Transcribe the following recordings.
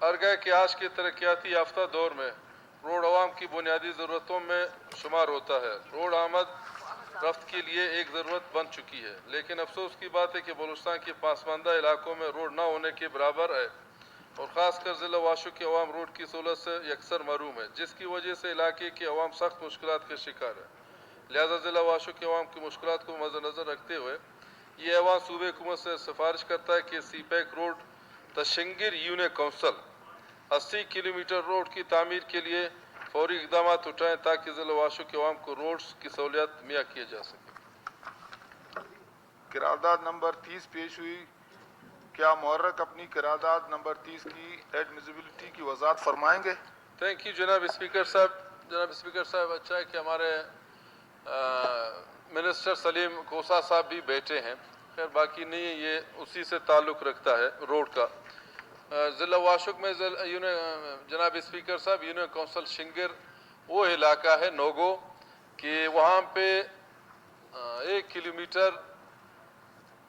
हरगह कि आज के तरक्याती याफ्ता दौर में रोड आवाम की बुनियादी ज़रूरतों में शुमार होता है। रोड आमद रफ्त के लिए एक ज़रूरत बन चुकी है, लेकिन अफसोस की बात है कि बलूचिस्तान के पासमानदा इलाकों में रोड न होने के बराबर है और ख़ासकर ज़िला वाशु के अवाम रोड की सहूलत से यकसर महरूम है, जिसकी वजह से इलाके के अवाम सख्त मुश्किलात का शिकार है। लिहाजा ज़िला वाशु के अवाम की मुश्किलात को मद्देनज़र रखते हुए ये अवाम सूबे हुकूमत से सिफारिश करता है कि सीपैक रोड तशंगिर यूनियन कौंसल 80 किलोमीटर रोड की तामीर के लिए फौरी इकदाम उठाएं ताकि ज़िला वाशु के अवाम को रोड्स की सहूलियत मुहैया किया जा सके। करारदाद नंबर 30 पेश हुई। क्या मुहर्रक अपनी करारदाद नंबर 30 की एडमिसिबिलिटी की वजाहत फरमाएंगे? थैंक यू जनाब स्पीकर साहब। जनाब स्पीकर साहब, अच्छा है कि हमारे मिनिस्टर सलीम कोसा साहब भी बैठे हैं। खैर बाकी नहीं, ये उसी से ताल्लुक़ रखता है रोड का। ज़िला वाशुक में जनाब स्पीकर साहब यूनियन कौंसल शिंगर वो इलाका है नोगो कि वहाँ पे 1 किलोमीटर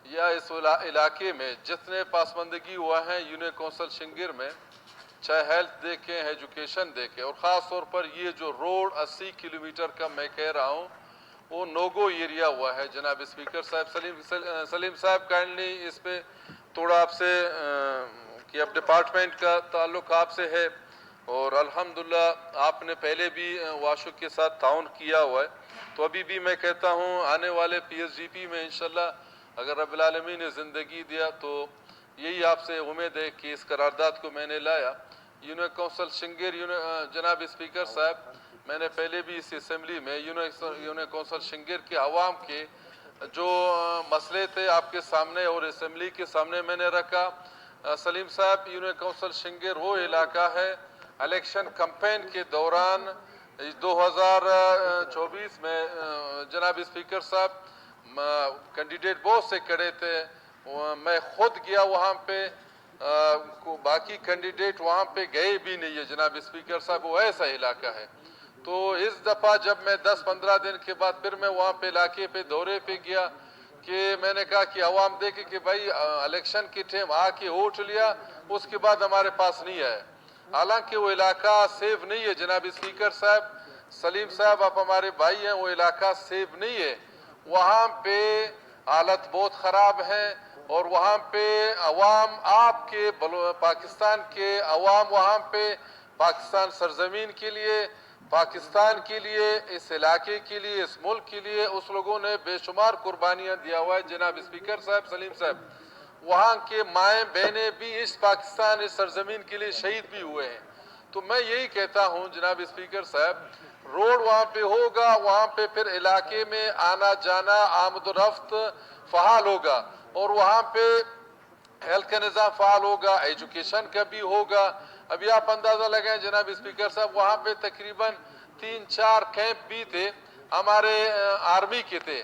या इस इलाके में जितने पासमंदगी हुआ है यूनियन कौंसल शिंगर में, चाहे हेल्थ देखें, एजुकेशन देखें, और ख़ास तौर पर ये जो रोड 80 किलोमीटर का मैं कह रहा हूँ वो नोगो एरिया हुआ है। जनाब स्पीकर साहब सलीम साहब काइंडली इस पे थोड़ा आपसे कि अब डिपार्टमेंट का ताल्लुक़ आपसे है और अल्हम्दुलिल्लाह आपने पहले भी वाशु के साथ ताउन किया हुआ है, तो अभी भी मैं कहता हूँ आने वाले PSDP में इंशाल्लाह अगर रब्बुल आलमीन ने ज़िंदगी दिया तो यही आपसे उम्मीद है कि इस करारदाद को मैंने लाया। यूनियन कौंसल शिंगर जनाब स्पीकर साहब, मैंने पहले भी इस असम्बली में यूनियन कौंसल शिंगर के अवाम के जो मसले थे आपके सामने और असम्बली के सामने मैंने रखा। सलीम साहब, यूनियन कौंसल शिंगर वो इलाका है इलेक्शन कैंपेन के दौरान 2024 में जनाब स्पीकर साहब कैंडिडेट बहुत से खड़े थे, मैं खुद गया वहाँ पे, बाकी कैंडिडेट वहाँ पे गए भी नहीं है जनाब स्पीकर साहब, वो ऐसा इलाका है। तो इस दफ़ा जब मैं 10-15 दिन के बाद फिर मैं वहाँ पे इलाके पे दौरे पे गया कि मैंने कहा कि अवाम देखे कि भाई इलेक्शन के टाइम आके वोट लिया, उसके बाद हमारे पास नहीं आए। हालांकि वो इलाका सेफ नहीं है जनाब स्पीकर साहब। सलीम साहब आप हमारे भाई हैं, वो इलाका सेफ नहीं है, वहाँ पे हालत बहुत ख़राब है और वहाँ पे अवाम आपके पाकिस्तान के अवाम वहाँ पे पाकिस्तान सरजमीन के लिए, पाकिस्तान के लिए, इस इलाके के लिए, इस मुल्क के लिए उस लोगों ने बेशुमार कुर्बानियाँ दिया हुआ है जनाब स्पीकर साहब। सलीम साहब, वहाँ के माएँ बहनें भी इस पाकिस्तान, इस सरजमीन के लिए शहीद भी हुए हैं। तो मैं यही कहता हूँ जनाब स्पीकर साहब, रोड वहाँ पे होगा, वहाँ पे फिर इलाके में आना जाना आमद रफ्त फ़हाल होगा और वहाँ पे हेल्थ का निज़ाम फ़ाल होगा, एजुकेशन का भी होगा। अभी आप अंदाज़ा लगाएं जनाब स्पीकर साहब, वहाँ पे तकरीबन 3-4 कैंप भी थे हमारे आर्मी के थे,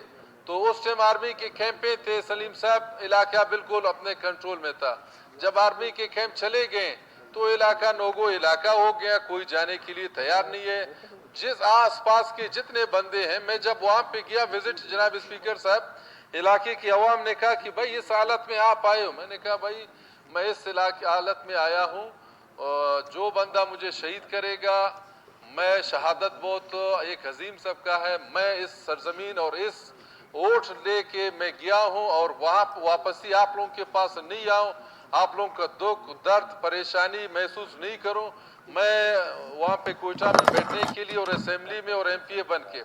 तो उस टाइम आर्मी के कैंप पे थे सलीम साहब, इलाका बिल्कुल अपने कंट्रोल में था। जब आर्मी के कैंप चले गए तो इलाका नोगो इलाका हो गया, कोई जाने के लिए तैयार नहीं है। जिस आस पास के जितने बंदे हैं, मैं जब वहाँ पे गया विजिट जनाब स्पीकर साहब, इलाके की अवाम ने कहा कि भाई इस हालत में आप आए हो। मैंने कहा भाई मैं इस इलाके हालत में आया हूँ, जो बंदा मुझे शहीद करेगा, मैं शहादत बहुत एक अजीम सबका है, मैं इस सरजमीन और इस वोट लेके मैं गया हूँ और वहाँ वापसी आप लोगों के पास नहीं आऊँ, आप लोगों का दुख दर्द परेशानी महसूस नहीं करूँ। मैं वहाँ पे कोयटा में बैठने के लिए और असेंबली में और MPA बन के,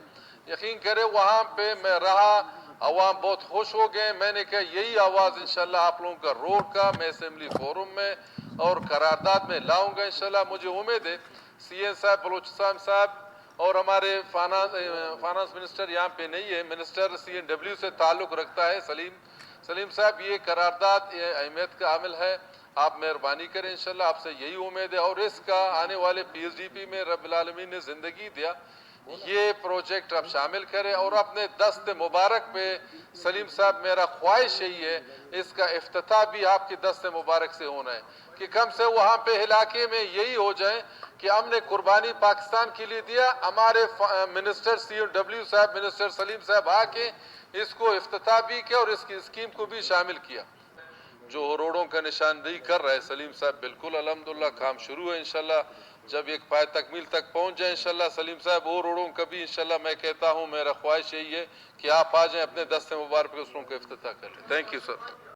यकीन करें वहाँ पे मैं रहा, अवाम बहुत खुश हो गए। मैंने कहा यही आवाज़ इंशाल्लाह आप लोगों का रोड का मैं असेंबली फोरम में और करारदाद में लाऊंगा इंशाल्लाह। मुझे उम्मीद है CN साहब बलूचिस्तान साहब और हमारे फाइनेंस मिनिस्टर यहाँ पे नहीं है, मिनिस्टर CNW से ताल्लुक़ रखता है सलीम साहब, ये करारदाद ये अहमियत का अमल है, आप मेहरबानी करें इंशाल्लाह, आपसे यही उम्मीद है। और इसका आने वाले PSDP में रब्बुल आलमीन ने ज़िंदगी दिया, ये प्रोजेक्ट आप शामिल करें और अपने दस्त मुबारक पे सलीम साहब मेरा ख्वाहिश यही है इसका इफ्तिताह भी आपके दस्त मुबारक से होना है कि कम से वहाँ पे इलाके में यही हो जाए कि हमने कुर्बानी पाकिस्तान के लिए दिया। हमारे मिनिस्टर CNW साहब, मिनिस्टर सलीम साहब आके इसको इफ्तिताह भी किया और इसकी स्कीम को भी शामिल किया। جو روڈوں کا نشاندہی کر رہے سلیم صاحب، بالکل الحمدللہ کام شروع ہے انشاءاللہ. جب ایک پائے تکمیل تک پہنچ جائیں انشاءاللہ سلیم صاحب، وہ روڈوں کا بھی انشاءاللہ میں کہتا ہوں، میرا خواہش یہی ہے کہ آپ آ جائیں اپنے دست مبارک پہ اس روڈوں کا افتتاح کر لیں. Thank you sir.